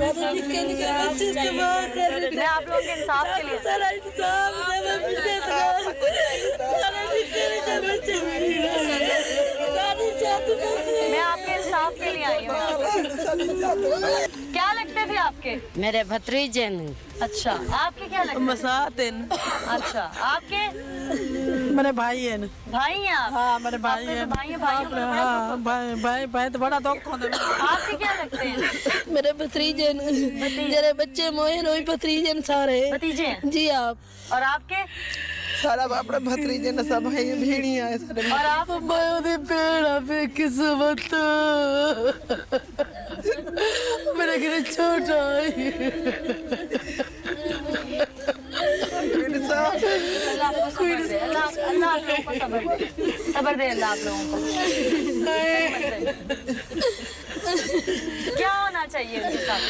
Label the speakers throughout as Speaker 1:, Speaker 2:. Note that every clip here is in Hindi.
Speaker 1: मैं आप लोगों के इंसाफ के लिए मैं आपके इंसाफ के लिए आई हूँ। क्या लगते थे आपके?
Speaker 2: मेरे भतीजे ने।
Speaker 1: अच्छा, आपके क्या लगते थे?
Speaker 3: मसाते
Speaker 1: अच्छा, आपके?
Speaker 3: मेरे भाई है।
Speaker 1: भाई हैं आप?
Speaker 3: हाँ मेरे भाई
Speaker 1: आपके
Speaker 3: है।
Speaker 1: तो भाई हैं, भाइयों को बड़ा दुख
Speaker 3: हाँ भाई तो बड़ा दुख होता है।
Speaker 1: आपके क्या लगते हैं?
Speaker 2: मेरे भतीजे मेरे बच्चे मोहे रोई भतीजे सारे
Speaker 1: भतीजे हैं?
Speaker 2: जी आप।
Speaker 1: और आपके?
Speaker 3: सारा अपने भतीजे ने सब भाई भेड़िया है सारे।
Speaker 1: और आप?
Speaker 2: मैं पेड़ा पे किस्मत मेरे घर छोटा
Speaker 1: अल्लाह आप लोगों को सब्र दे अल्लाह आप लोगों को। क्या होना चाहिए उनके साथ?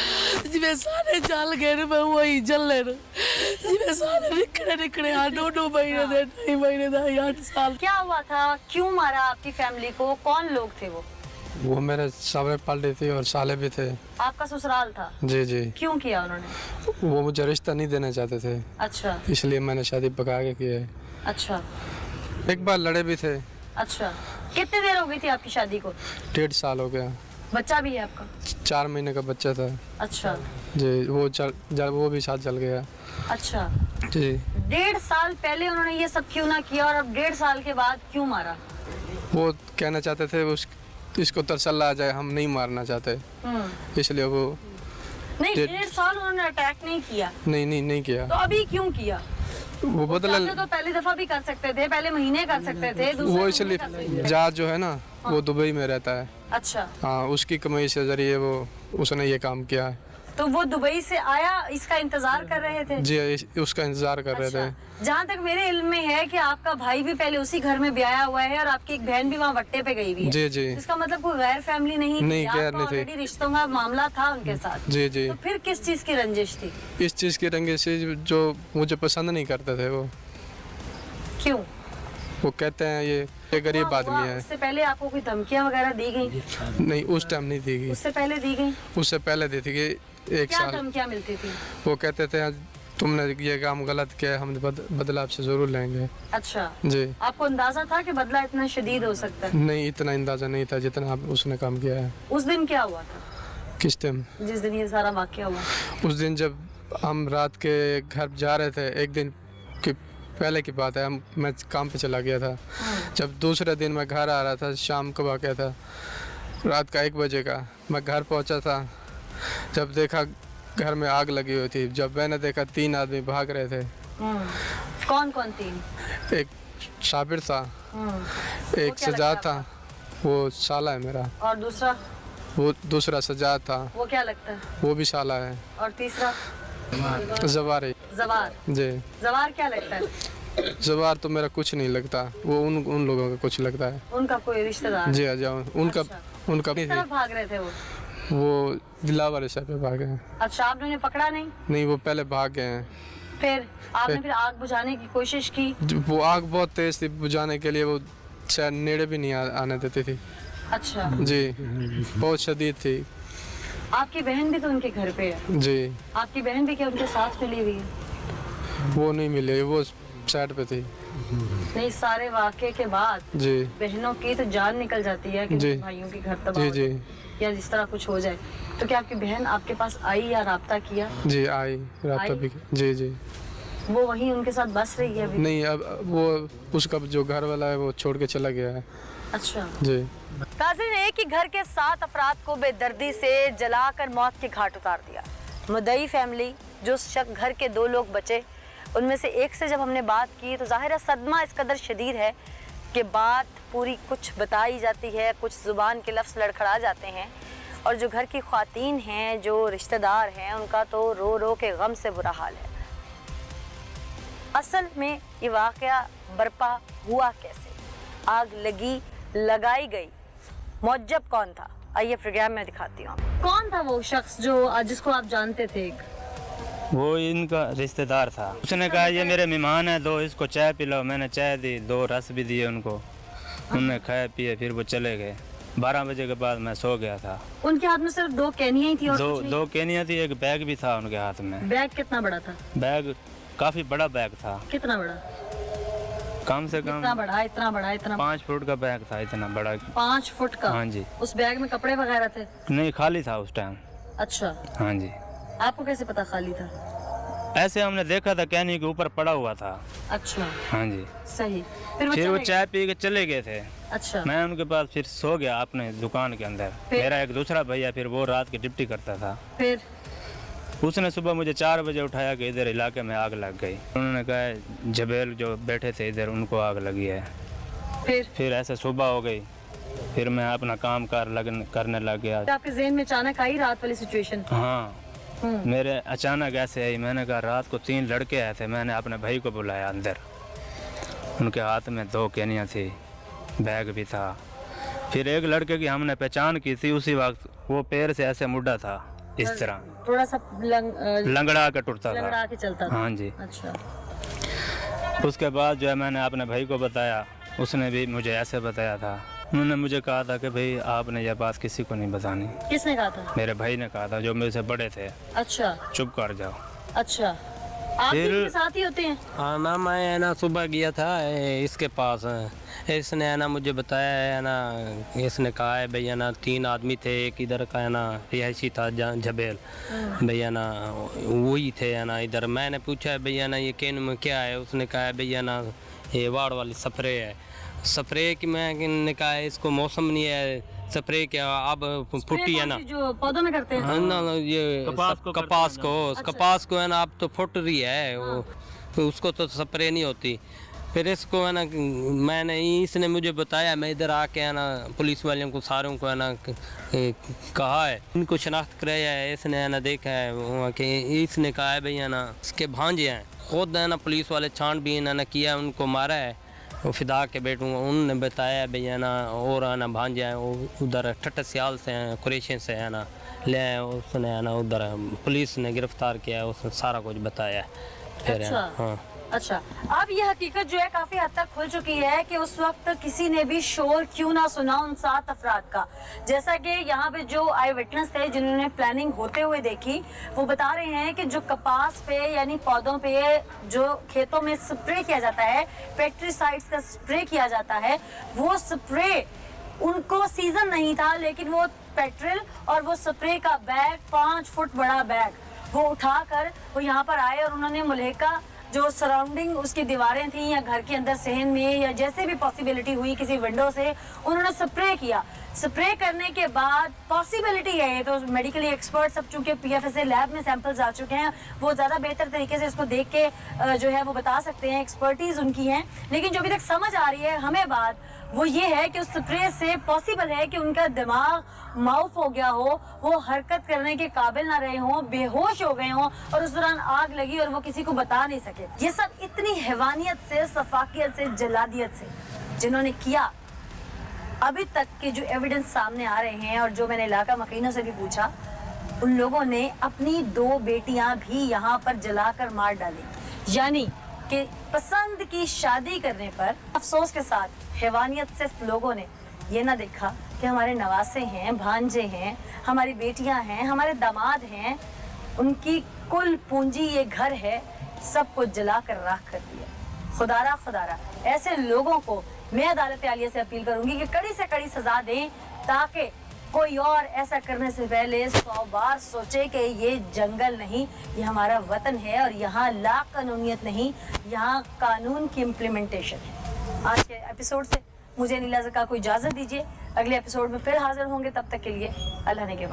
Speaker 2: जिਵੇਂ सारे जल गए मैं वही जले जिਵੇਂ सारे निकले दो महीने दे 2 महीने दा 8 साल।
Speaker 1: क्या हुआ था? क्यों मारा आपकी फैमिली को? कौन लोग थे
Speaker 4: वो मेरे सामने पलटे थे और साले भी थे।
Speaker 1: आपका ससुराल था?
Speaker 4: जी जी।
Speaker 1: क्यों किया उन्होंने?
Speaker 4: वो मुझे रिश्ता नहीं देना चाहते थे।
Speaker 1: अच्छा
Speaker 4: इसलिए मैंने शादी पका के की है।
Speaker 1: अच्छा
Speaker 4: एक बार लड़े भी थे।
Speaker 1: अच्छा। कितनी देर हो गई थी आपकी शादी को?
Speaker 4: 1.5 साल हो गया।
Speaker 1: बच्चा भी है आपका?
Speaker 4: 4 महीने का बच्चा था।
Speaker 1: अच्छा
Speaker 4: जी वो भी साथ जल गया।
Speaker 1: अच्छा।
Speaker 4: जी
Speaker 1: 1.5 साल पहले उन्होंने ये सब क्यों ना किया और अब 1.5 साल के बाद क्यों मारा?
Speaker 4: वो कहना चाहते थे इसको तसल्ला आ जाए, हम नहीं मारना चाहते, इसलिए वो
Speaker 1: नहीं 1.5 साल उन्होंने अटैक नहीं किया।
Speaker 4: नहीं किया।
Speaker 1: तो अभी क्यों किया?
Speaker 4: वो बदला
Speaker 1: तो पहली दफा भी कर सकते थे, पहले महीने कर सकते थे,
Speaker 4: वो इसलिए जहाज जो है ना वो दुबई में रहता है।
Speaker 1: अच्छा
Speaker 4: हाँ उसकी कमाई से जरिए उसने ये काम किया है।
Speaker 1: तो वो दुबई से आया, इसका इंतजार कर रहे थे?
Speaker 4: जी उसका इंतजार कर रहे थे।
Speaker 1: जहाँ तक मेरे इल्म में है कि आपका भाई भी पहले उसी घर में ब्याया हुआ है और आपकी एक बहन भी वहाँ वट्टे पे गई हुई है।
Speaker 4: जी जी।
Speaker 1: इसका मतलब कोई गैर फैमिली नहीं
Speaker 4: नहीं,
Speaker 1: थी,
Speaker 4: गैर नहीं थी।
Speaker 1: ऑलरेडी रिश्तों का मामला था उनके साथ।
Speaker 4: जी जी।
Speaker 1: तो फिर किस चीज की रंजिश थी?
Speaker 4: इस चीज़ की रंजिश से जो मुझे पसंद नहीं करते थे वो
Speaker 1: क्यों?
Speaker 4: कहते हैं ये गरीब आदमी है।
Speaker 1: उससे पहले आपको कोई धमकियां वगैरह दी गई?
Speaker 4: नहीं उस टाइम नहीं दी गई।
Speaker 1: उससे पहले दी गई?
Speaker 4: उससे पहले दी थी कि 1
Speaker 1: क्या
Speaker 4: साल।
Speaker 1: धमकियां मिलती थी?
Speaker 4: वो कहते थे तुमने ये काम गलत किया, हम बदला आपसे जरूर लेंगे।
Speaker 1: अच्छा
Speaker 4: जी।
Speaker 1: आपको अंदाजा था कि बदला इतना शदीद हो सकता है?
Speaker 4: नहीं इतना अंदाजा नहीं था जितना उसने काम किया है।
Speaker 1: उस दिन क्या हुआ था?
Speaker 4: किस टाइम?
Speaker 1: जिस दिन ये सारा वाकया हुआ?
Speaker 4: उस दिन जब हम रात के घर जा रहे थे, एक दिन की पहले की बात है, मैं काम पे चला गया था। जब दूसरे दिन मैं घर आ रहा था, शाम को वाकया था, रात का 1 बजे का। मैं घर पहुंचा था, जब देखा घर में आग लगी हुई थी। जब मैंने देखा 3 आदमी भाग रहे थे।
Speaker 1: कौन कौन 3?
Speaker 4: एक साबिर था, एक सजाद था, वो साला है मेरा।
Speaker 1: और दूसरा?
Speaker 4: वो दूसरा सजाद था,
Speaker 1: वो क्या लगता है?
Speaker 4: वो भी साला है।
Speaker 1: और तीसरा?
Speaker 4: जवार है।
Speaker 1: जवार?
Speaker 4: जी।
Speaker 1: जवार क्या लगता है?
Speaker 4: जवार तो मेरा कुछ नहीं लगता, वो उन लोगों का कुछ लगता है।
Speaker 1: उनका कोई रिश्तेदार?
Speaker 4: जी हाँ उनका
Speaker 1: अच्छा।
Speaker 4: उनका
Speaker 1: किस तरफ भाग रहे थे
Speaker 4: वो दिलावर साहब पे भागे हैं।
Speaker 1: अच्छा आपने उन्हें पकड़ा नहीं?
Speaker 4: नहीं वो पहले भाग गए हैं।
Speaker 1: फिर आपने आग बुझाने की कोशिश की?
Speaker 4: वो आग बहुत तेज थी, बुझाने के लिए वो शायद नेड़े भी नहीं आने देती थी।
Speaker 1: अच्छा
Speaker 4: जी बहुत शदीद थी।
Speaker 1: आपकी बहन भी तो उनके घर पे है?
Speaker 4: जी।
Speaker 1: आपकी बहन भी क्या उनके साथ मिली हुई है?
Speaker 4: वो नहीं मिली, वो साइड पे थी।
Speaker 1: नहीं सारे वाक़े के बाद
Speaker 4: जी
Speaker 1: बहनों की तो जान निकल जाती है कि
Speaker 4: जी।
Speaker 1: भाइयों के घर तबाह
Speaker 4: जी
Speaker 1: हो
Speaker 4: जी
Speaker 1: जाए या जिस तरह कुछ हो जाए। तो क्या आपकी बहन आपके पास आई या राब्ता किया?
Speaker 4: जी आई राब्ता भी। जी जी।
Speaker 1: वो वहीं उनके साथ बस रही है अभी?
Speaker 4: नहीं अब वो उसका जो घर वाला है वो छोड़ के चला गया है।
Speaker 1: अच्छा
Speaker 4: जी।
Speaker 1: नाज़रीन, एक ही घर के 7 अफराद को बेदर्दी से जलाकर मौत के घाट उतार दिया। मुद्दई फैमिली, जो शख्स घर के 2 लोग बचे, उनमें से एक से जब हमने बात की तो ज़ाहिर है सदमा इस कदर शदीद है कि बात पूरी कुछ बताई जाती है, कुछ ज़ुबान के लफ्ज़ लड़खड़ा जाते हैं और जो घर की ख़वातीन हैं, जो रिश्तेदार हैं, उनका तो रो रो के गम से बुरा हाल है। असल में ये वाक़या बर्पा हुआ कैसे, आग लगी, लगाई गई, मौजब कौन था, आइए प्रोग्राम में दिखाती हूँ। कौन था वो शख्स जो जिसको आप जानते थे?
Speaker 5: वो इनका रिश्तेदार था। उसने कहा ये मेरे मेहमान है, दो इसको चाय पिलाओ। मैंने चाय दी, 2 रस भी दिए उनको। उन्होंने खाया पिए, फिर वो चले गए। 12 बजे के बाद मैं सो गया था।
Speaker 1: उनके हाथ में सिर्फ 2 कैनियां ही थी और
Speaker 5: दो
Speaker 1: कुछ नहीं?
Speaker 5: दो केनिया थी, एक बैग भी था उनके हाथ में।
Speaker 1: बैग कितना बड़ा था?
Speaker 5: बैग काफी बड़ा बैग था,
Speaker 1: कितना बड़ा?
Speaker 5: कम से
Speaker 1: इतना
Speaker 5: कम
Speaker 1: बड़ा, इतना बड़ा, इतना
Speaker 5: 5 फुट का बैग था, इतना बड़ा।
Speaker 1: 5 फुट का?
Speaker 5: हाँ जी।
Speaker 1: उस बैग में कपड़े वगैरह थे?
Speaker 5: नहीं, खाली था उस टाइम।
Speaker 1: अच्छा,
Speaker 5: हाँ जी।
Speaker 1: आपको कैसे पता खाली था?
Speaker 5: ऐसे हमने देखा था, कैनी के ऊपर पड़ा हुआ था।
Speaker 1: अच्छा,
Speaker 5: हाँ जी।
Speaker 1: सही। फिर
Speaker 5: वो
Speaker 1: चले गए?
Speaker 5: चाय पी के चले गए थे।
Speaker 1: अच्छा,
Speaker 5: मैं उनके पास फिर सो गया अपने दुकान के अंदर।
Speaker 1: फिर?
Speaker 5: मेरा एक दूसरा भैया फिर वो रात की ड्यूटी करता था।
Speaker 1: फिर
Speaker 5: उसने सुबह मुझे 4 बजे उठाया कि इधर इलाके में आग लग गई। उन्होंने कहा जबेल जो बैठे थे इधर उनको आग लगी है। फिर ऐसे सुबह हो गई, फिर मैं अपना काम करने लग गया।
Speaker 1: आपके ज़हन में अचानक आई रात वाली सिचुएशन?
Speaker 5: हाँ, मेरे अचानक ऐसे आई। मैंने कहा रात को 3 लड़के आए थे, मैंने अपने भाई को बुलाया अंदर। उनके हाथ में 2 केनियाँ थी, बैग भी था। फिर एक लड़के की हमने पहचान की थी उसी वक्त, वो पैर से ऐसे मुड़ा था इस तरह,
Speaker 1: थोड़ा सा
Speaker 5: लंगड़ा के टूटता
Speaker 1: लंगड़ा
Speaker 5: था।
Speaker 1: के चलता था?
Speaker 5: हाँ जी।
Speaker 1: अच्छा,
Speaker 5: उसके बाद जो है मैंने अपने भाई को बताया, उसने भी मुझे ऐसे बताया था। उन्होंने मुझे कहा था कि भाई आपने यह बात किसी को नहीं बतानी।
Speaker 1: किसने कहा था?
Speaker 5: मेरे भाई ने कहा था, जो मेरे से बड़े थे।
Speaker 1: अच्छा,
Speaker 5: चुप कर जाओ।
Speaker 1: अच्छा, आप भी
Speaker 5: फिर-
Speaker 1: इनके साथ ही होते हैं?
Speaker 6: हाँ ना, मैं है ना सुबह गया था इसके पास। इसने है ना मुझे बताया है ना, इसने कहा है भैया ना 3 आदमी थे, एक इधर का है ना रिहायशी था जबेल भैया ना, वही थे है ना इधर। मैंने पूछा है भैया ना ये केन में क्या है? उसने कहा है भैया ना ये वाड़ वाली स्प्रे है। स्प्रे की मैंने कहा है इसको मौसम नहीं है स्प्रे क्या, अब फुटी है ना
Speaker 1: जो पौधों में करते हैं?
Speaker 6: हाँ ना, ये कपास को है ना अब तो फुट रही है वो, उसको तो स्प्रे नहीं होती। फिर इसको है ना मैंने, इसने मुझे बताया, मैं इधर आके है ना पुलिस वालों को सारों को है ना कहा है, इनको शनाख्त कराया है। इसने है ना देखा है वहाँ के, इसने कहा है भैया ना इसके भांजे हैं। खुद है ना पुलिस वाले छानबीन है ना किया, उनको मारा है। वो फिदा के बेटू उन्होंने बताया भैया ना, और है ना भांजे हैं वो उधर ठट्ट सियाल से हैं, कुरेशन से है ना ले आए। उसने है ना उधर पुलिस ने गिरफ्तार किया, उसने सारा कुछ बताया। फिर
Speaker 1: अच्छा।
Speaker 6: हाँ
Speaker 1: अच्छा, अब ये हकीकत जो है काफी हद तक खुल चुकी है कि उस वक्त किसी ने भी शोर क्यों ना सुना उन 7 अफराद का। जैसा कि यहाँ पे जो आई विटनेस थे जिन्होंने प्लानिंग होते हुए देखी, वो बता रहे हैं कि जो कपास पे यानी पौधों पे जो खेतों में स्प्रे किया जाता है, पेस्टिसाइड्स का स्प्रे किया जाता है, वो स्प्रे उनको सीजन नहीं था, लेकिन वो पेट्रोल और वो स्प्रे का बैग 5 फुट बड़ा बैग वो उठाकर वो यहाँ पर आए और उन्होंने मुल्हिका जो सराउंडिंग उसकी दीवारें थी या घर के अंदर सहन में या जैसे भी पॉसिबिलिटी हुई किसी विंडो से, उन्होंने स्प्रे किया। स्प्रे करने के बाद पॉसिबिलिटी है, तो मेडिकली एक्सपर्ट सब चूंकि पीएफएसए लैब में सैंपल्स आ चुके हैं, वो ज़्यादा बेहतर तरीके से इसको देख के जो है वो बता सकते हैं, एक्सपर्टीज उनकी है। लेकिन जो अभी तक समझ आ रही है हमें बात, वो ये है कि उस स्प्रे से पॉसिबल है कि उनका दिमाग माउफ हो गया हो, वो हरकत करने के काबिल ना रहे हों, बेहोश हो गए हों और उस दौरान आग लगी और वो किसी को बता नहीं सके। ये सब इतनी हैवानियत से, सफाकियत से, जलादियत से जिन्होंने किया, अभी तक के जो एविडेंस सामने आ रहे हैं और जो मैंने इलाका मकीनों से भी पूछा, उन लोगों ने अपनी 2 बेटियां भी यहाँ पर जलाकर मार डाली। यानी कि पसंद की शादी करने पर अफसोस के साथ हैवानियत से लोगों ने ये ना देखा कि हमारे नवासे हैं, भांजे हैं, हमारी बेटियां हैं, हमारे दामाद हैं, उनकी कुल पूंजी ये घर है, सब कुछ जला कर राख कर दिया। खुदारा ऐसे लोगों को मैं अदालत आलिया से अपील करूंगी कि कड़ी से कड़ी सजा दें, ताकि कोई और ऐसा करने से पहले 100 बार सोचे कि ये जंगल नहीं, ये हमारा वतन है और यहाँ ला कानूनियत नहीं, यहाँ कानून की इम्प्लीमेंटेशन है। आज के एपिसोड से मुझे नीला ज़का को इजाज़त दीजिए, अगले एपिसोड में फिर हाजिर होंगे, तब तक के लिए अल्लाह ने के बाद।